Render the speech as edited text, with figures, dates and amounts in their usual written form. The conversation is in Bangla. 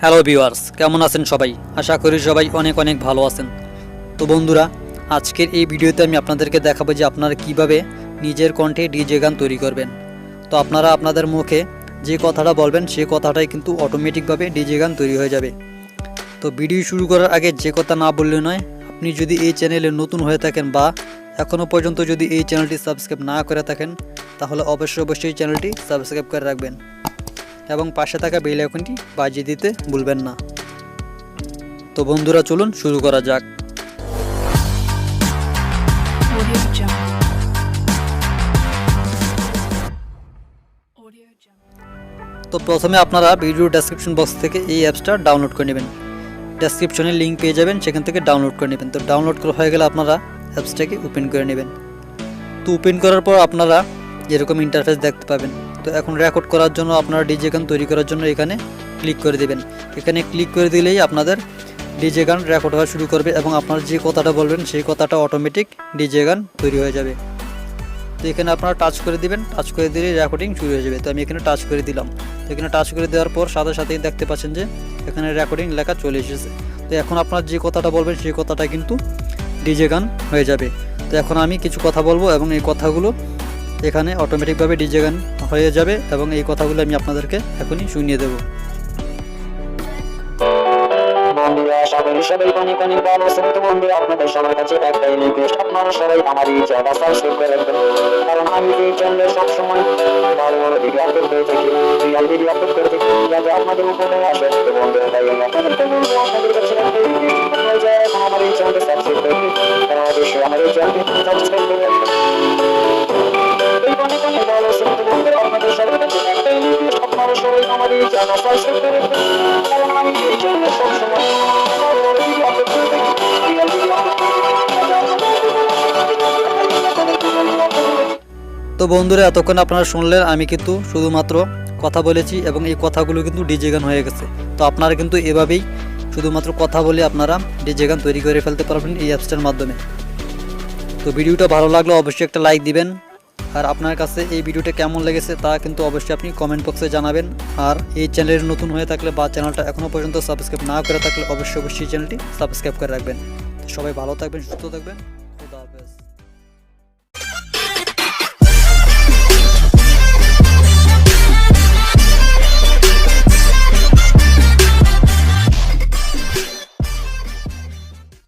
হ্যালো ভিউয়ার্স, কেমন আছেন সবাই? আশা করি সবাই অনেক অনেক ভালো আছেন। তো বন্ধুরা, আজকের এই ভিডিওতে আমি আপনাদেরকে দেখাবো যে আপনারা কিভাবে নিজের কণ্ঠে ডিজে গান তৈরি করবেন। তো আপনারা আপনাদের মুখে যে কথাটা বলবেন সেই কথাটাই কিন্তু অটোমেটিকভাবে ডিজে গান তৈরি হয়ে যাবে। তো ভিডিও শুরু করার আগে যে কথা না বললে নয়, আপনি যদি এই চ্যানেলে নতুন হয়ে থাকেন বা এখনও পর্যন্ত যদি এই চ্যানেলটি সাবস্ক্রাইব না করে থাকেন, তাহলে অবশ্যই চ্যানেলটি সাবস্ক্রাইব করে রাখবেন এবং পাশে থাকা বেল আইকনটি বাজিয়ে দিতে ভুলবেন না। তো বন্ধুরা, চলুন শুরু করা যাক। Audio Jungle. Audio Jungle. তো প্রথমে আপনারা ভিডিও ডেসক্রিপশন বক্স থেকে এই অ্যাপসটা ডাউনলোড করে নেবেন। ডেসক্রিপশনে লিঙ্ক পেয়ে যাবেন, সেখান থেকে ডাউনলোড করে নেবেন। তো ডাউনলোড করা হয়ে গেলে আপনারা অ্যাপসটাকে ওপেন করে নেবেন। তো ওপেন করার পর আপনারা এরকম ইন্টারফেস দেখতে পাবেন। তো এখন রেকর্ড করার জন্য আপনারা ডিজে গান তৈরি করার জন্য এখানে ক্লিক করে দেবেন। এখানে ক্লিক করে দিলেই আপনাদের ডিজে গান রেকর্ড হওয়া শুরু করবে এবং আপনারা যে কথাটা বলবেন সেই কথাটা অটোমেটিক ডিজে গান তৈরি হয়ে যাবে। তো এখানে আপনারা টাচ করে দিবেন, টাচ করে দিলেই রেকর্ডিং শুরু হয়ে যাবে। তো আমি এখানে টাচ করে দিলাম। তো এখানে টাচ করে দেওয়ার পর সাথে সাথেই দেখতে পাচ্ছেন যে এখানে রেকর্ডিং লেখা চলে এসেছে। তো এখন আপনার যে কথাটা বলবেন সেই কথাটা কিন্তু ডিজে গান হয়ে যাবে। তো এখন আমি কিছু কথা বলবো এবং এই কথাগুলো এখানে অটোমেটিকভাবে ডিজে গান হয়ে যাবে এবং এই কথাগুলো আমি আপনাদেরকে এখনই শুনিয়ে দেবো। বন্ধুরা, সবাই অনেক অনেক ভালো আছেন। তো বন্ধুরা, আপনাদের সবার কাছে একটাই রিকোয়েস্ট, আপনারা সবাই আমার এই চ্যানেলটা সাবস্ক্রাইব করে রাখবেন, কারণ আমি এই চ্যানেলে সবসময় ভালো ভালো ভিডিও আপলোড করে থাকি, রিয়েল ভিডিও আপলোড করে থাকি, যাতে আপনাদের উপকারে আসে। তো বন্ধুরা, তাই আমি আপনাদেরকে বলবো, আপনাদের কাছে একটাই রিকোয়েস্ট, আপনারা যারা এখন আমার এই চ্যানেলটা সাবস্ক্রাইব করে রাখবেন, তারা অবশ্যই আমার এই চ্যানেলটি সাবস্ক্রাইব করে রাখবেন। অনেক অনেক ভালো আছেন। তো বন্ধুরা, আপনাদের সবার কাছে একটাই রিকোয়েস্ট, আপনারা সবাই আমার এই চ্যানেলটা সাবস্ক্রাইব করে রাখবেন, কারণ আমি এই চ্যানেলে সবসময় তো বন্ধুরা, এতক্ষণ আপনারা শুনলেন আমি কিন্তু শুধুমাত্র কথা বলেছি এবং এই কথাগুলো কিন্তু ডিজে গান হয়ে গেছে। তো আপনারা কিন্তু এভাবেই শুধুমাত্র কথা বলে আপনারা ডিজে গান তৈরি করে ফেলতে পারবেন এই অ্যাপসটার মাধ্যমে। তো ভিডিওটা ভালো লাগলে অবশ্যই একটা লাইক দিবেন, আর আপনার কাছে এই ভিডিওটা কেমন লেগেছে তা কিন্তু অবশ্যই আপনি কমেন্ট বক্সে জানাবেন। আর এই চ্যানেলে নতুন হয়ে থাকলে বা চ্যানেলটা এখনও পর্যন্ত সাবস্ক্রাইব না করে থাকলে অবশ্যই চ্যানেলটি সাবস্ক্রাইব করে রাখবেন। তো সবাই ভালো থাকবেন, সুস্থ থাকবেন। খুদা হাফেজ।